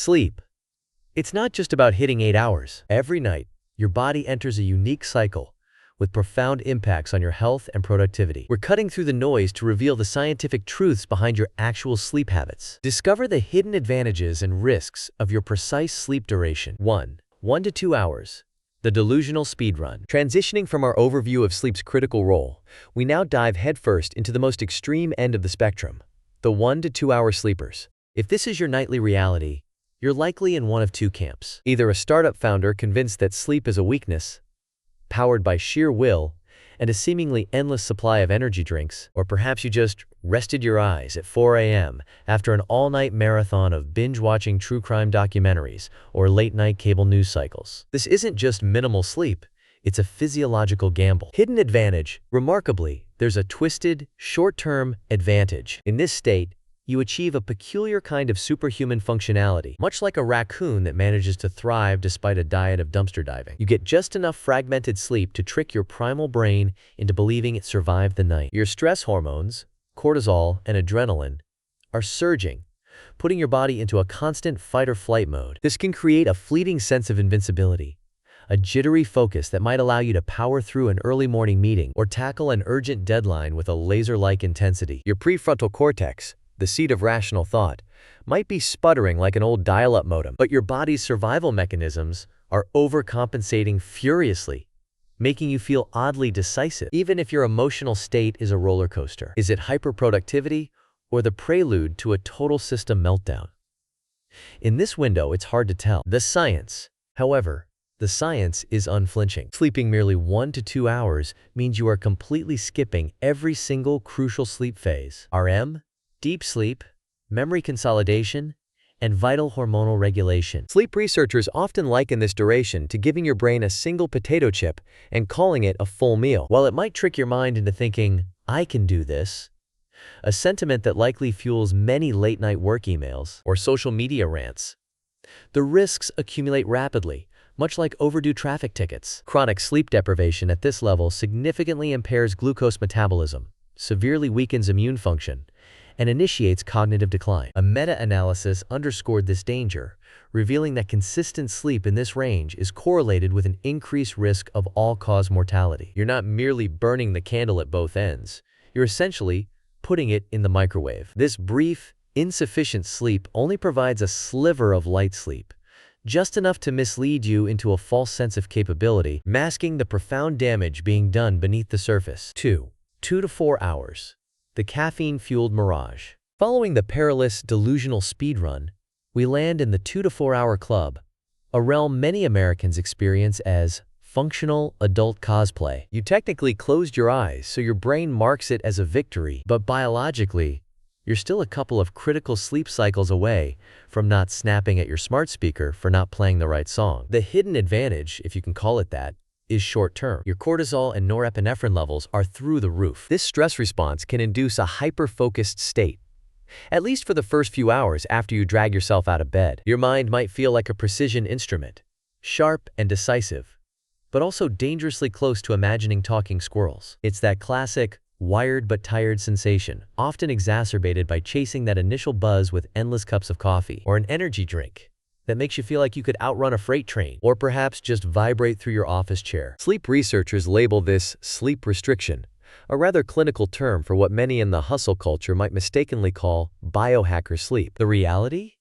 Sleep. It's not just about hitting 8 hours. Every night, your body enters a unique cycle with profound impacts on your health and productivity. We're cutting through the noise to reveal the scientific truths behind your actual sleep habits. Discover the hidden advantages and risks of your precise sleep duration. 1 to 2 hours. The delusional speedrun. Transitioning from our overview of sleep's critical role, we now dive headfirst into the most extreme end of the spectrum, the 1 to 2 hour sleepers. If this is your nightly reality, you're likely in one of two camps. Either a startup founder convinced that sleep is a weakness, powered by sheer will and a seemingly endless supply of energy drinks, or perhaps you just rested your eyes at 4 a.m. after an all-night marathon of binge-watching true crime documentaries or late-night cable news cycles. This isn't just minimal sleep, it's a physiological gamble. Hidden advantage. Remarkably, there's a twisted, short-term advantage. In this state, you achieve a peculiar kind of superhuman functionality, much like a raccoon that manages to thrive despite a diet of dumpster diving. You get just enough fragmented sleep to trick your primal brain into believing it survived the night. Your stress hormones, cortisol and adrenaline, are surging, putting your body into a constant fight-or-flight mode. This can create a fleeting sense of invincibility, a jittery focus that might allow you to power through an early morning meeting or tackle an urgent deadline with a laser-like intensity. Your prefrontal cortex, the seat of rational thought, might be sputtering like an old dial-up modem, but your body's survival mechanisms are overcompensating furiously, making you feel oddly decisive, even if your emotional state is a roller coaster. Is it hyperproductivity or the prelude to a total system meltdown? In this window, it's hard to tell. The science, however, is unflinching. Sleeping merely 1 to 2 hours means you are completely skipping every single crucial sleep phase: REM, deep sleep, memory consolidation, and vital hormonal regulation. Sleep researchers often liken this duration to giving your brain a single potato chip and calling it a full meal. While it might trick your mind into thinking, "I can do this," a sentiment that likely fuels many late-night work emails or social media rants, the risks accumulate rapidly, much like overdue traffic tickets. Chronic sleep deprivation at this level significantly impairs glucose metabolism, severely weakens immune function, and initiates cognitive decline. A meta-analysis underscored this danger, revealing that consistent sleep in this range is correlated with an increased risk of all-cause mortality. You're not merely burning the candle at both ends, you're essentially putting it in the microwave. This brief, insufficient sleep only provides a sliver of light sleep, just enough to mislead you into a false sense of capability, masking the profound damage being done beneath the surface. 2 to 4 hours. The caffeine-fueled mirage. Following the perilous, delusional speedrun, we land in the 2 to 4 hour club, a realm many Americans experience as functional adult cosplay. You technically closed your eyes, so your brain marks it as a victory, but biologically, you're still a couple of critical sleep cycles away from not snapping at your smart speaker for not playing the right song. The hidden advantage, if you can call it that, is short-term. Your cortisol and norepinephrine levels are through the roof. This stress response can induce a hyper-focused state, at least for the first few hours after you drag yourself out of bed. Your mind might feel like a precision instrument, sharp and decisive, but also dangerously close to imagining talking squirrels. It's that classic, wired but tired sensation, often exacerbated by chasing that initial buzz with endless cups of coffee or an energy drink that makes you feel like you could outrun a freight train, or perhaps just vibrate through your office chair. Sleep researchers label this sleep restriction, a rather clinical term for what many in the hustle culture might mistakenly call biohacker sleep. The reality?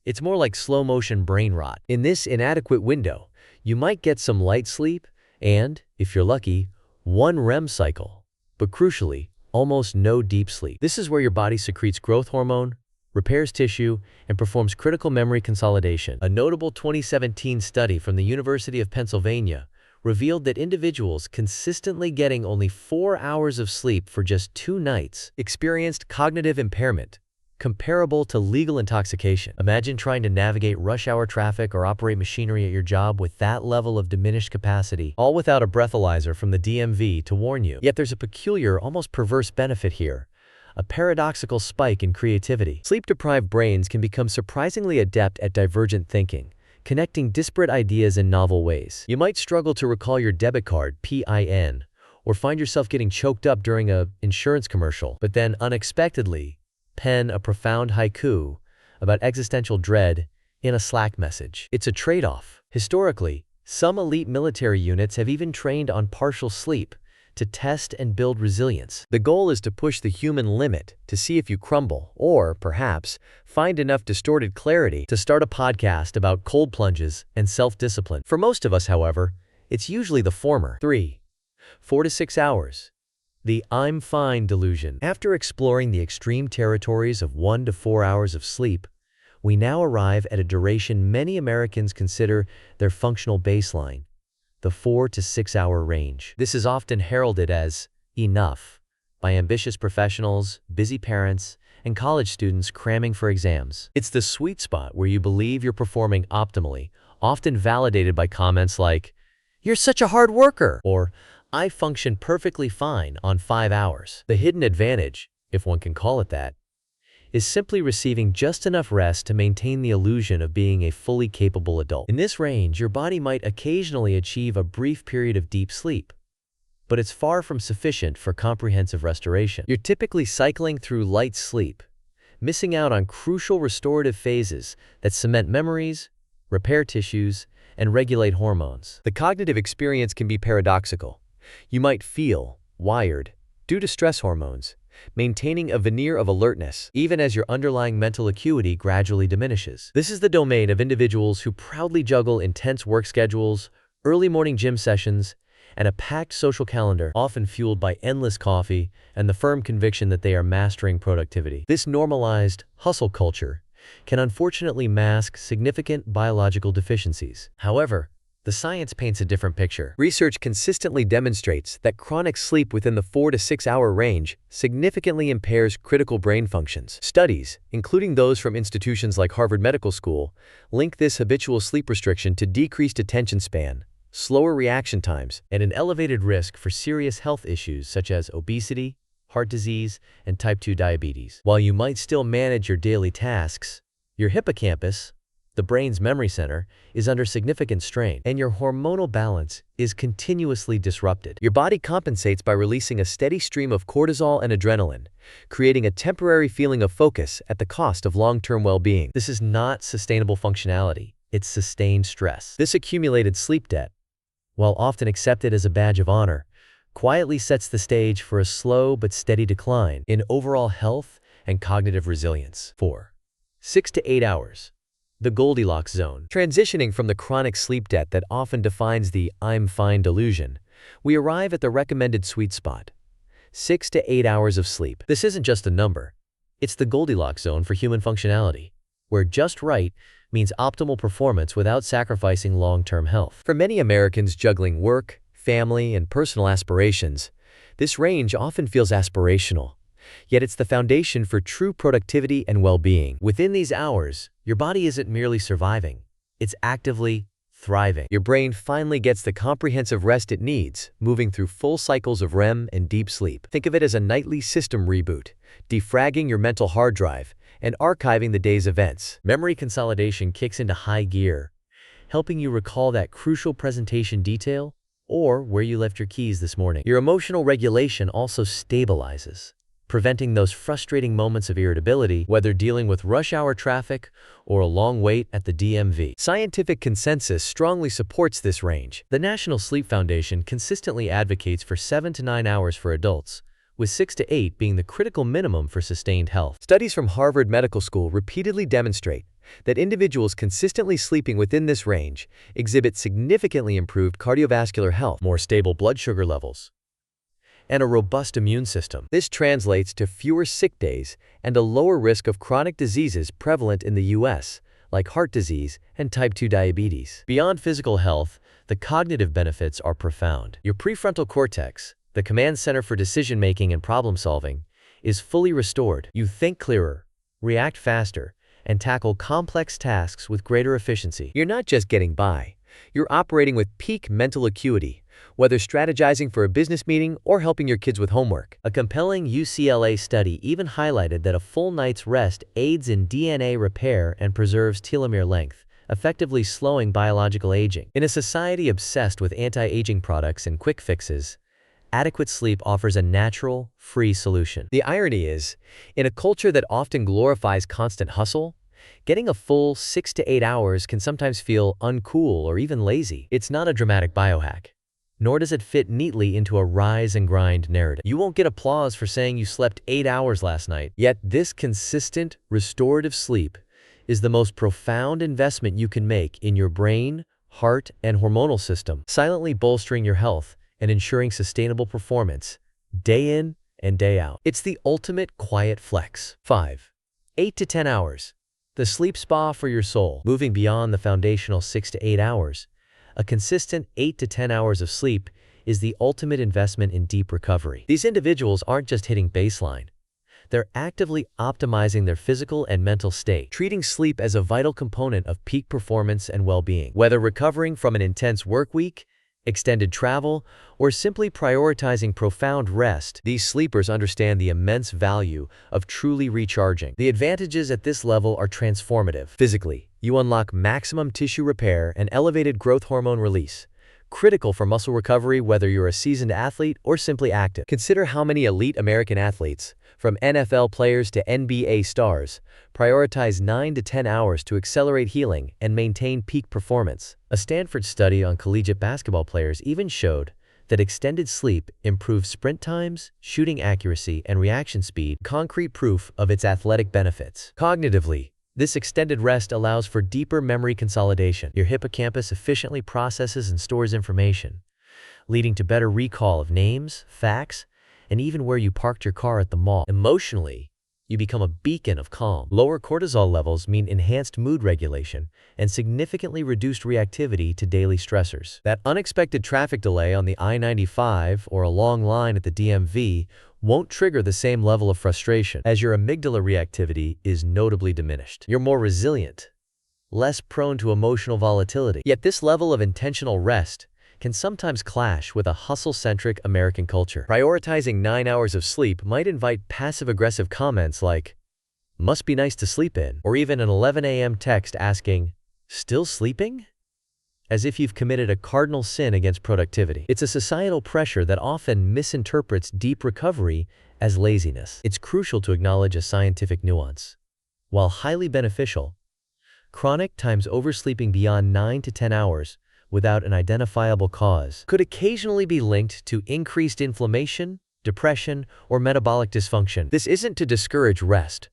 It's more like slow-motion brain rot. In this inadequate window, you might get some light sleep and, if you're lucky, one REM cycle, but crucially, almost no deep sleep. This is where your body secretes growth hormone, repairs tissue, and performs critical memory consolidation. A notable 2017 study from the University of Pennsylvania revealed that individuals consistently getting only 4 hours of sleep for just 2 nights experienced cognitive impairment, comparable to legal intoxication. Imagine trying to navigate rush hour traffic or operate machinery at your job with that level of diminished capacity, all without a breathalyzer from the DMV to warn you. Yet there's a peculiar, almost perverse benefit here: a paradoxical spike in creativity. Sleep-deprived brains can become surprisingly adept at divergent thinking, connecting disparate ideas in novel ways. You might struggle to recall your debit card PIN, or find yourself getting choked up during an insurance commercial, but then unexpectedly pen a profound haiku about existential dread in a Slack message. It's a trade-off. Historically, some elite military units have even trained on partial sleep to test and build resilience. The goal is to push the human limit to see if you crumble, or, perhaps, find enough distorted clarity to start a podcast about cold plunges and self-discipline. For most of us, however, it's usually the former. 3. 4 to 6 hours. The "I'm fine" delusion. After exploring the extreme territories of 1 to 4 hours of sleep, we now arrive at a duration many Americans consider their functional baseline, the 4 to 6 hour range. This is often heralded as enough by ambitious professionals, busy parents, and college students cramming for exams. It's the sweet spot where you believe you're performing optimally, often validated by comments like, "You're such a hard worker," or "I function perfectly fine on 5 hours." The hidden advantage, if one can call it that, is simply receiving just enough rest to maintain the illusion of being a fully capable adult. In this range, your body might occasionally achieve a brief period of deep sleep, but it's far from sufficient for comprehensive restoration. You're typically cycling through light sleep, missing out on crucial restorative phases that cement memories, repair tissues, and regulate hormones. The cognitive experience can be paradoxical. You might feel wired due to stress hormones, maintaining a veneer of alertness, even as your underlying mental acuity gradually diminishes. This is the domain of individuals who proudly juggle intense work schedules, early morning gym sessions, and a packed social calendar, often fueled by endless coffee and the firm conviction that they are mastering productivity. This normalized hustle culture can unfortunately mask significant biological deficiencies. However, the science paints a different picture. Research consistently demonstrates that chronic sleep within the 4 to 6 hour range significantly impairs critical brain functions. Studies, including those from institutions like Harvard Medical School, link this habitual sleep restriction to decreased attention span, slower reaction times, and an elevated risk for serious health issues such as obesity, heart disease, and type 2 diabetes. While you might still manage your daily tasks, your hippocampus, the brain's memory center, is under significant strain, and your hormonal balance is continuously disrupted. Your body compensates by releasing a steady stream of cortisol and adrenaline, creating a temporary feeling of focus at the cost of long-term well-being. This is not sustainable functionality, it's sustained stress. This accumulated sleep debt, while often accepted as a badge of honor, quietly sets the stage for a slow but steady decline in overall health and cognitive resilience. 4. 6 to 8 hours. The Goldilocks zone. Transitioning from the chronic sleep debt that often defines the "I'm fine" delusion, we arrive at the recommended sweet spot: 6 to 8 hours of sleep. This isn't just a number. It's the Goldilocks zone for human functionality, where just right means optimal performance without sacrificing long-term health. For many Americans juggling work, family, and personal aspirations, this range often feels aspirational. Yet it's the foundation for true productivity and well-being. Within these hours, your body isn't merely surviving, it's actively thriving. Your brain finally gets the comprehensive rest it needs, moving through full cycles of REM and deep sleep. Think of it as a nightly system reboot, defragging your mental hard drive and archiving the day's events. Memory consolidation kicks into high gear, helping you recall that crucial presentation detail or where you left your keys this morning. Your emotional regulation also stabilizes, preventing those frustrating moments of irritability, whether dealing with rush hour traffic or a long wait at the DMV. Scientific consensus strongly supports this range. The National Sleep Foundation consistently advocates for 7 to 9 hours for adults, with 6 to 8 being the critical minimum for sustained health. Studies from Harvard Medical School repeatedly demonstrate that individuals consistently sleeping within this range exhibit significantly improved cardiovascular health, more stable blood sugar levels, and a robust immune system. This translates to fewer sick days and a lower risk of chronic diseases prevalent in the U.S., like heart disease and type 2 diabetes. Beyond physical health, the cognitive benefits are profound. Your prefrontal cortex, the command center for decision-making and problem-solving, is fully restored. You think clearer, react faster, and tackle complex tasks with greater efficiency. You're not just getting by, you're operating with peak mental acuity, whether strategizing for a business meeting or helping your kids with homework. A compelling UCLA study even highlighted that a full night's rest aids in DNA repair and preserves telomere length, effectively slowing biological aging. In a society obsessed with anti-aging products and quick fixes, adequate sleep offers a natural, free solution. The irony is, in a culture that often glorifies constant hustle, Getting a full 6 to 8 hours can sometimes feel uncool or even lazy. It's not a dramatic biohack, nor does it fit neatly into a rise and grind narrative. You won't get applause for saying you slept 8 hours last night. Yet this consistent, restorative sleep is the most profound investment you can make in your brain, heart, and hormonal system, silently bolstering your health and ensuring sustainable performance day in and day out. It's the ultimate quiet flex. 5. 8 to 10 hours. The sleep spa for your soul. Moving beyond the foundational 6 to 8 hours, a consistent 8 to 10 hours of sleep is the ultimate investment in deep recovery. These individuals aren't just hitting baseline. They're actively optimizing their physical and mental state, treating sleep as a vital component of peak performance and well-being. Whether recovering from an intense work week, extended travel, or simply prioritizing profound rest, these sleepers understand the immense value of truly recharging. The advantages at this level are transformative. Physically, you unlock maximum tissue repair and elevated growth hormone release, critical for muscle recovery whether you're a seasoned athlete or simply active. Consider how many elite American athletes, from NFL players to NBA stars, prioritize 9 to 10 hours to accelerate healing and maintain peak performance. A Stanford study on collegiate basketball players even showed that extended sleep improves sprint times, shooting accuracy, and reaction speed, concrete proof of its athletic benefits. Cognitively, this extended rest allows for deeper memory consolidation. Your hippocampus efficiently processes and stores information, leading to better recall of names, facts, and even where you parked your car at the mall. Emotionally, you become a beacon of calm. Lower cortisol levels mean enhanced mood regulation and significantly reduced reactivity to daily stressors. That unexpected traffic delay on the I-95 or a long line at the DMV won't trigger the same level of frustration, as your amygdala reactivity is notably diminished. You're more resilient, less prone to emotional volatility. Yet this level of intentional rest can sometimes clash with a hustle-centric American culture. Prioritizing 9 hours of sleep might invite passive-aggressive comments like, "Must be nice to sleep in," or even an 11 a.m. text asking, "Still sleeping?" As if you've committed a cardinal sin against productivity. It's a societal pressure that often misinterprets deep recovery as laziness. It's crucial to acknowledge a scientific nuance. While highly beneficial, chronic times oversleeping beyond 9 to 10 hours without an identifiable cause could occasionally be linked to increased inflammation, depression, or metabolic dysfunction. This isn't to discourage rest,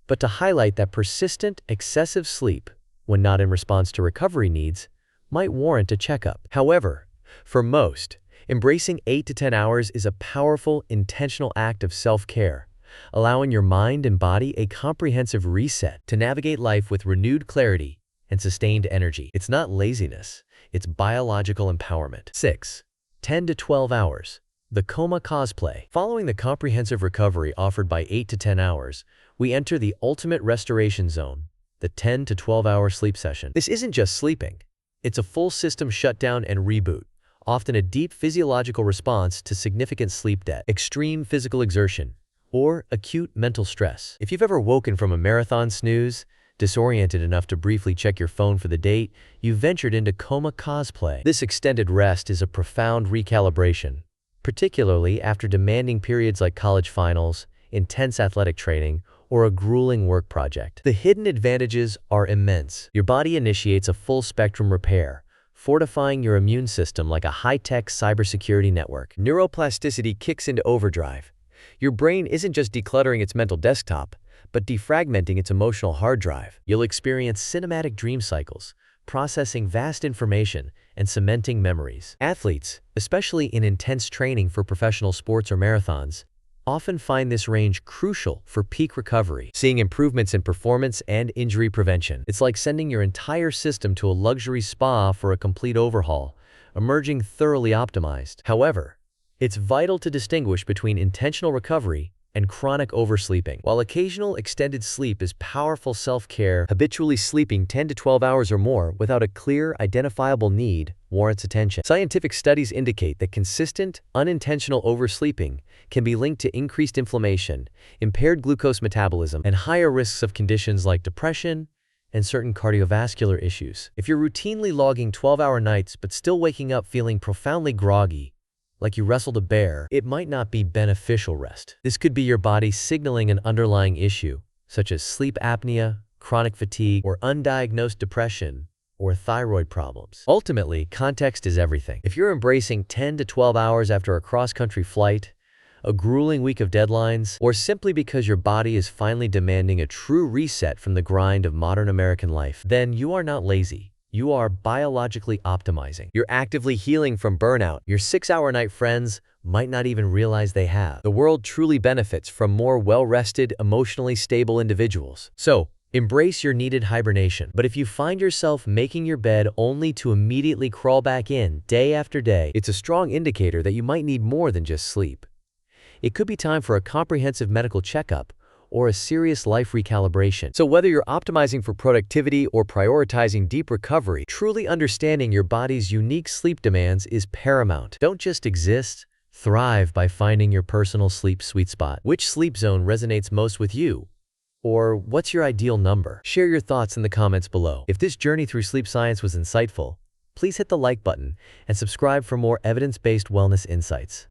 but to highlight that persistent, excessive sleep, when not in response to recovery needs, might warrant a checkup. However, for most, embracing 8 to 10 hours is a powerful, intentional act of self-care, allowing your mind and body a comprehensive reset to navigate life with renewed clarity and sustained energy. It's not laziness, it's biological empowerment. 6. 10 to 12 hours. The coma cosplay. Following the comprehensive recovery offered by 8 to 10 hours, we enter the ultimate restoration zone, the 10 to 12-hour sleep session. This isn't just sleeping. It's a full system shutdown and reboot, often a deep physiological response to significant sleep debt, extreme physical exertion, or acute mental stress. If you've ever woken from a marathon snooze, disoriented enough to briefly check your phone for the date, you've ventured into coma cosplay. This extended rest is a profound recalibration, particularly after demanding periods like college finals, intense athletic training, or a grueling work project. The hidden advantages are immense. Your body initiates a full-spectrum repair, fortifying your immune system like a high-tech cybersecurity network. Neuroplasticity kicks into overdrive. Your brain isn't just decluttering its mental desktop, but defragmenting its emotional hard drive. You'll experience cinematic dream cycles, processing vast information and cementing memories. Athletes, especially in intense training for professional sports or marathons, often find this range crucial for peak recovery, seeing improvements in performance and injury prevention. It's like sending your entire system to a luxury spa for a complete overhaul, emerging thoroughly optimized. However, it's vital to distinguish between intentional recovery and chronic oversleeping. While occasional extended sleep is powerful self-care, habitually sleeping 10 to 12 hours or more without a clear, identifiable need warrants attention. Scientific studies indicate that consistent, unintentional oversleeping can be linked to increased inflammation, impaired glucose metabolism, and higher risks of conditions like depression and certain cardiovascular issues. If you're routinely logging 12-hour nights but still waking up feeling profoundly groggy, like you wrestled a bear, it might not be beneficial rest. This could be your body signaling an underlying issue, such as sleep apnea chronic fatigue, or undiagnosed depression, or thyroid problems. Ultimately, context is everything. If you're embracing 10 to 12 hours after a cross-country flight, a grueling week of deadlines, or simply because your body is finally demanding a true reset from the grind of modern American life, then you are not lazy. You are biologically optimizing. You're actively healing from burnout. Your 6-hour-night friends might not even realize they have. The world truly benefits from more well-rested, emotionally stable individuals. So, embrace your needed hibernation. But if you find yourself making your bed only to immediately crawl back in day after day, it's a strong indicator that you might need more than just sleep. It could be time for a comprehensive medical checkup or a serious life recalibration. So whether you're optimizing for productivity or prioritizing deep recovery, truly understanding your body's unique sleep demands is paramount. Don't just exist, thrive by finding your personal sleep sweet spot. Which sleep zone resonates most with you? Or what's your ideal number? Share your thoughts in the comments below. If this journey through sleep science was insightful, please hit the like button and subscribe for more evidence-based wellness insights.